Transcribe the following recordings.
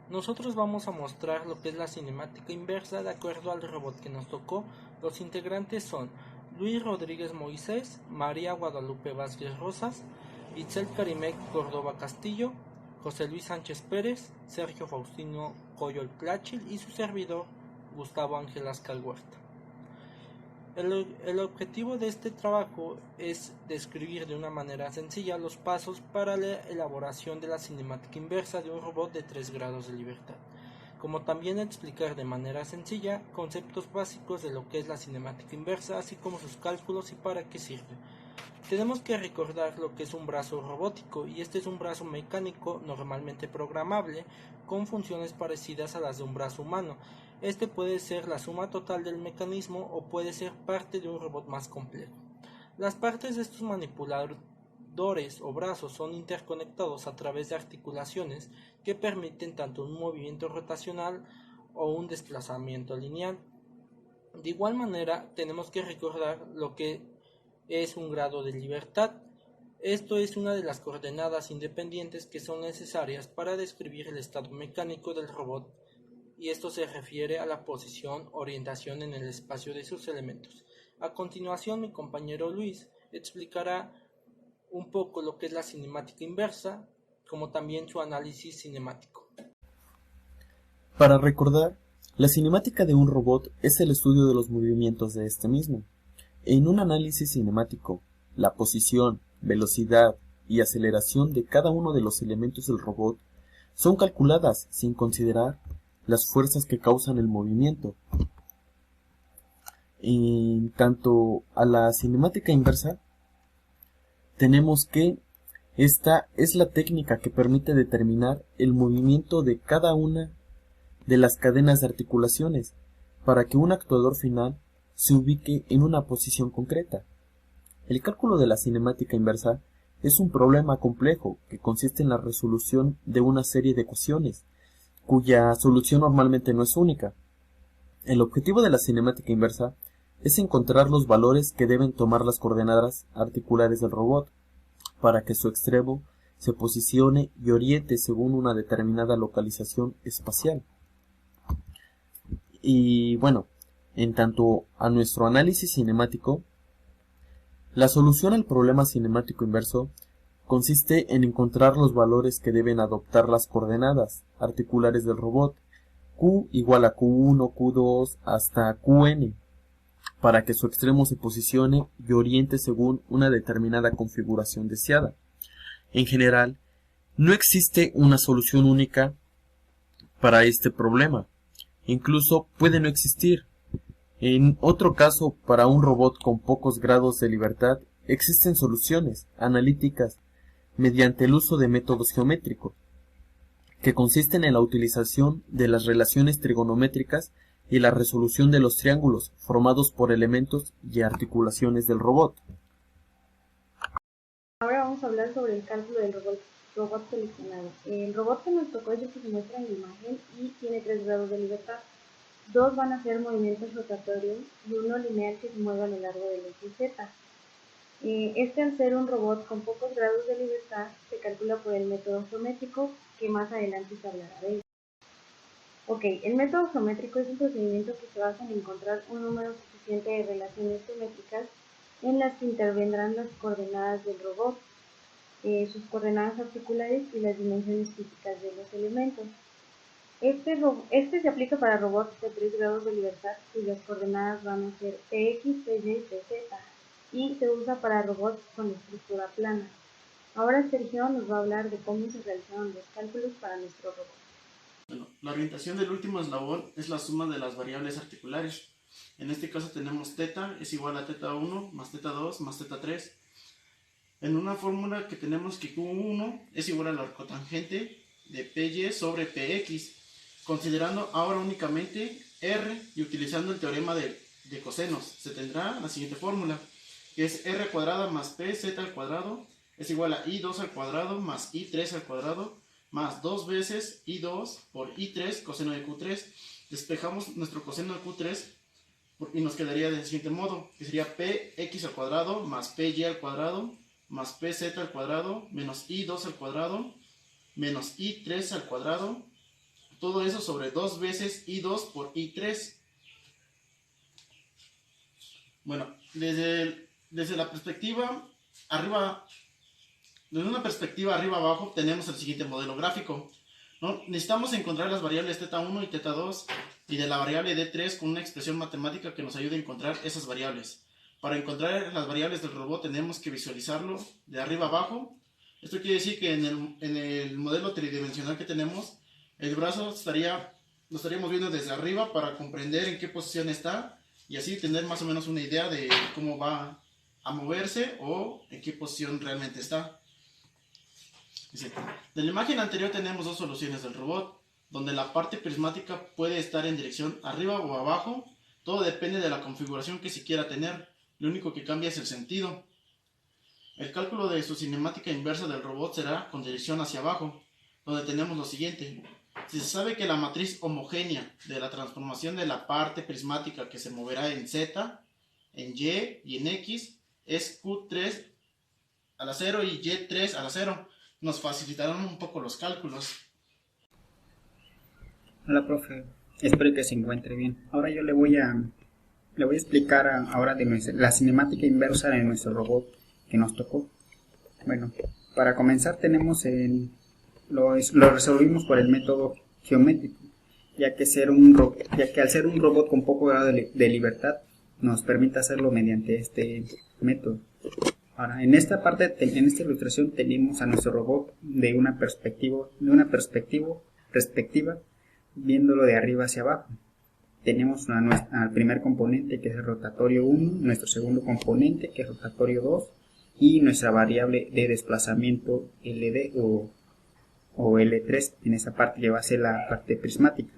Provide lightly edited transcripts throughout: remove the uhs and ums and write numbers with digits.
Nosotros vamos a mostrar lo que es la cinemática inversa de acuerdo al robot que nos tocó. Los integrantes son Luis Rodríguez Moisés, María Guadalupe Vázquez Rosas, Itzel Karimec Córdoba Castillo, José Luis Sánchez Pérez, Sergio Faustino Coyol Tláchil y su servidor Gustavo Ángel Ascal Huerta. El objetivo de este trabajo es describir de una manera sencilla los pasos para la elaboración de la cinemática inversa de un robot de 3 grados de libertad, como también explicar de manera sencilla conceptos básicos de lo que es la cinemática inversa, así como sus cálculos y para qué sirve. Tenemos que recordar lo que es un brazo robótico, y este es un brazo mecánico normalmente programable con funciones parecidas a las de un brazo humano. Este puede ser la suma total del mecanismo o puede ser parte de un robot más complejo. Las partes de estos manipuladores o brazos son interconectados a través de articulaciones que permiten tanto un movimiento rotacional o un desplazamiento lineal. De igual manera, tenemos que recordar lo que es un grado de libertad. Esto es una de las coordenadas independientes que son necesarias para describir el estado mecánico del robot, y esto se refiere a la posición, orientación en el espacio de sus elementos. A continuación, mi compañero Luis explicará un poco lo que es la cinemática inversa, como también su análisis cinemático. Para recordar, la cinemática de un robot es el estudio de los movimientos de este mismo. En un análisis cinemático, la posición, velocidad y aceleración de cada uno de los elementos del robot son calculadas sin considerar las fuerzas que causan el movimiento. En cuanto a la cinemática inversa, tenemos que esta es la técnica que permite determinar el movimiento de cada una de las cadenas de articulaciones para que un actuador final se ubique en una posición concreta. El cálculo de la cinemática inversa es un problema complejo que consiste en la resolución de una serie de ecuaciones, cuya solución normalmente no es única. El objetivo de la cinemática inversa es encontrar los valores que deben tomar las coordenadas articulares del robot, para que su extremo se posicione y oriente según una determinada localización espacial. Y bueno, en tanto a nuestro análisis cinemático, la solución al problema cinemático inverso consiste en encontrar los valores que deben adoptar las coordenadas articulares del robot, Q igual a Q1, Q2 hasta Qn, para que su extremo se posicione y oriente según una determinada configuración deseada. En general, no existe una solución única para este problema. Incluso puede no existir. En otro caso, para un robot con pocos grados de libertad, existen soluciones analíticas mediante el uso de métodos geométricos, que consisten en la utilización de las relaciones trigonométricas y la resolución de los triángulos formados por elementos y articulaciones del robot. Ahora vamos a hablar sobre el cálculo del robot seleccionado. El robot que nos tocó es el que se muestra en la imagen y tiene 3 grados de libertad. 2 van a ser movimientos rotatorios y 1 lineal que se mueve a lo largo del eje Z. Este, al ser un robot con pocos grados de libertad, se calcula por el método geométrico, que más adelante se hablará de él. Ok, el método geométrico es un procedimiento que se basa en encontrar un número suficiente de relaciones geométricas en las que intervendrán las coordenadas del robot, sus coordenadas articulares y las dimensiones físicas de los elementos. Este se aplica para robots de 3 grados de libertad, cuyas coordenadas van a ser Px, Py y Pz, y se usa para robots con estructura plana. Ahora Sergio nos va a hablar de cómo se realizaron los cálculos para nuestro robot. Bueno, la orientación del último eslabón es la suma de las variables articulares. En este caso tenemos θ es igual a θ1 más θ2 más θ3. En una fórmula que tenemos que Q1 es igual al arcotangente de Py sobre Px, considerando ahora únicamente R y utilizando el teorema de cosenos, se tendrá la siguiente fórmula, que es R cuadrada más PZ al cuadrado es igual a I2 al cuadrado más I3 al cuadrado más 2 veces I2 por I3 coseno de Q3. Despejamos nuestro coseno de Q3 y nos quedaría del siguiente modo, que sería Px al cuadrado más Py al cuadrado más Pz al cuadrado menos I2 al cuadrado menos I3 al cuadrado Todo eso sobre 2 veces I2 por I3. Bueno, desde la perspectiva arriba, desde una perspectiva arriba-abajo tenemos el siguiente modelo gráfico, ¿no? Necesitamos encontrar las variables θ1 y θ2 y de la variable D3 con una expresión matemática que nos ayude a encontrar esas variables. Para encontrar las variables del robot tenemos que visualizarlo de arriba abajo. Esto quiere decir que en el modelo tridimensional que tenemos, el brazo lo estaríamos viendo desde arriba para comprender en qué posición está y así tener más o menos una idea de cómo va a moverse o en qué posición realmente está. De la imagen anterior tenemos dos soluciones del robot, donde la parte prismática puede estar en dirección arriba o abajo. Todo depende de la configuración que se quiera tener. Lo único que cambia es el sentido. El cálculo de su cinemática inversa del robot será con dirección hacia abajo, donde tenemos lo siguiente. Si se sabe que la matriz homogénea de la transformación de la parte prismática que se moverá en Z, en Y y en X es Q3 a la 0 y Y3 a la 0, nos facilitarán un poco los cálculos. Hola, profe. Espero que se encuentre bien. Ahora yo le voy a explicar ahora de la cinemática inversa de nuestro robot que nos tocó. Bueno, para comenzar tenemos lo resolvimos por el método geométrico, ya que al ser un robot con poco grado de libertad nos permite hacerlo mediante este método. Ahora, en esta ilustración tenemos a nuestro robot de una perspectiva viéndolo de arriba hacia abajo. Tenemos al primer componente, que es el rotatorio 1, nuestro segundo componente, que es rotatorio 2, y nuestra variable de desplazamiento LD o L3, en esa parte que va a ser la parte prismática.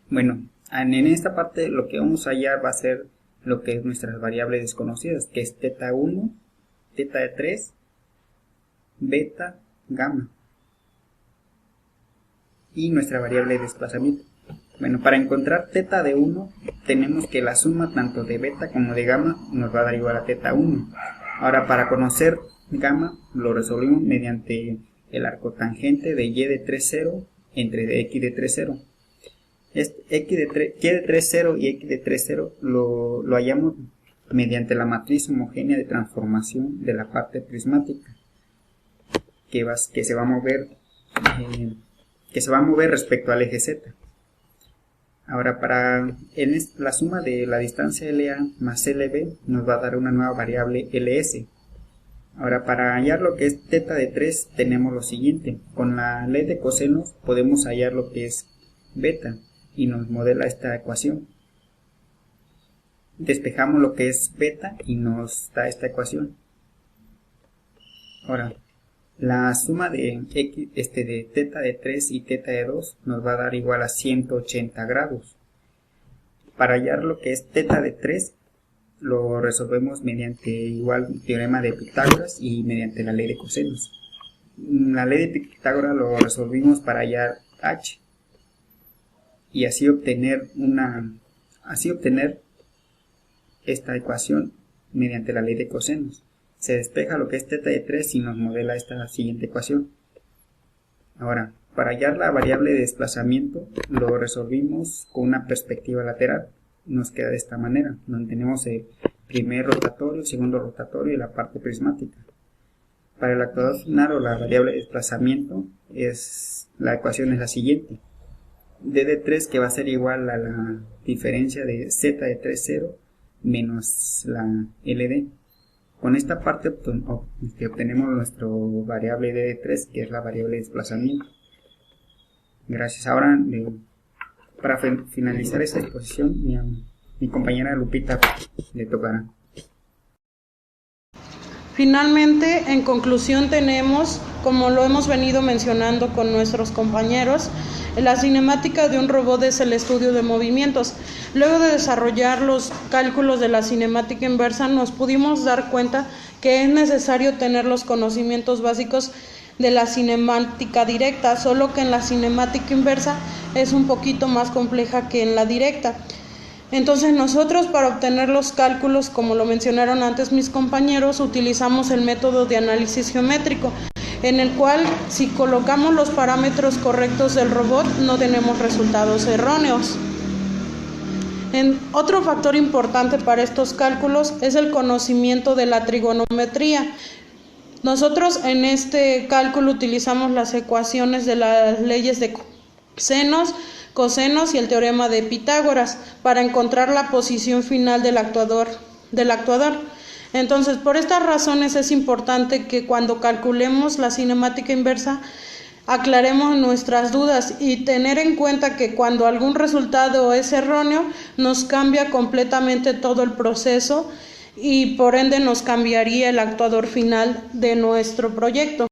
Bueno, en esta parte lo que vamos a hallar va a ser lo que es nuestras variables desconocidas, que es θ1, θ3, beta, gamma, y nuestra variable de desplazamiento. Bueno, para encontrar θ de 1 tenemos que la suma tanto de beta como de gamma nos va a dar igual a θ1. Ahora, para conocer gamma lo resolvimos mediante el arcotangente de y de 3, 0 entre x de 3, 0. Y de 3, 0 y x de 3, 0 lo hallamos mediante la matriz homogénea de transformación de la parte prismática que se va a mover respecto al eje z. Ahora, la suma de la distancia LA más LB nos va a dar una nueva variable LS. Ahora, para hallar lo que es θ de 3 tenemos lo siguiente. Con la ley de cosenos podemos hallar lo que es beta y nos modela esta ecuación. Despejamos lo que es beta y nos da esta ecuación. Ahora, la suma de θ de 3 y θ de 2 nos va a dar igual a 180 grados. Para hallar lo que es θ de 3 lo resolvemos mediante igual teorema de Pitágoras y mediante la ley de cosenos. La ley de Pitágoras lo resolvimos para hallar h y así obtener esta ecuación mediante la ley de cosenos. Se despeja lo que es θ de 3 y nos modela esta siguiente ecuación. Ahora, para hallar la variable de desplazamiento lo resolvimos con una perspectiva lateral. Nos queda de esta manera, donde tenemos el primer rotatorio, el segundo rotatorio y la parte prismática. Para el actuador final o la variable de desplazamiento la ecuación es la siguiente. D de 3 que va a ser igual a la diferencia de z de 3, 0 menos la LD. Con esta parte obtenemos nuestra variable D de 3 que es la variable de desplazamiento. Gracias. Ahora, para finalizar esta exposición, mi compañera Lupita le tocará. Finalmente, en conclusión tenemos, como lo hemos venido mencionando con nuestros compañeros, la cinemática de un robot es el estudio de movimientos. Luego de desarrollar los cálculos de la cinemática inversa, nos pudimos dar cuenta que es necesario tener los conocimientos básicos de la cinemática directa, solo que en la cinemática inversa es un poquito más compleja que en la directa. Entonces nosotros, para obtener los cálculos, como lo mencionaron antes mis compañeros, utilizamos el método de análisis geométrico, en el cual si colocamos los parámetros correctos del robot no tenemos resultados erróneos. Otro factor importante para estos cálculos es el conocimiento de la trigonometría. Nosotros en este cálculo utilizamos las ecuaciones de las leyes de senos, cosenos y el teorema de Pitágoras para encontrar la posición final del actuador. Entonces, por estas razones es importante que cuando calculemos la cinemática inversa aclaremos nuestras dudas y tener en cuenta que cuando algún resultado es erróneo nos cambia completamente todo el proceso y por ende nos cambiaría el actuador final de nuestro proyecto.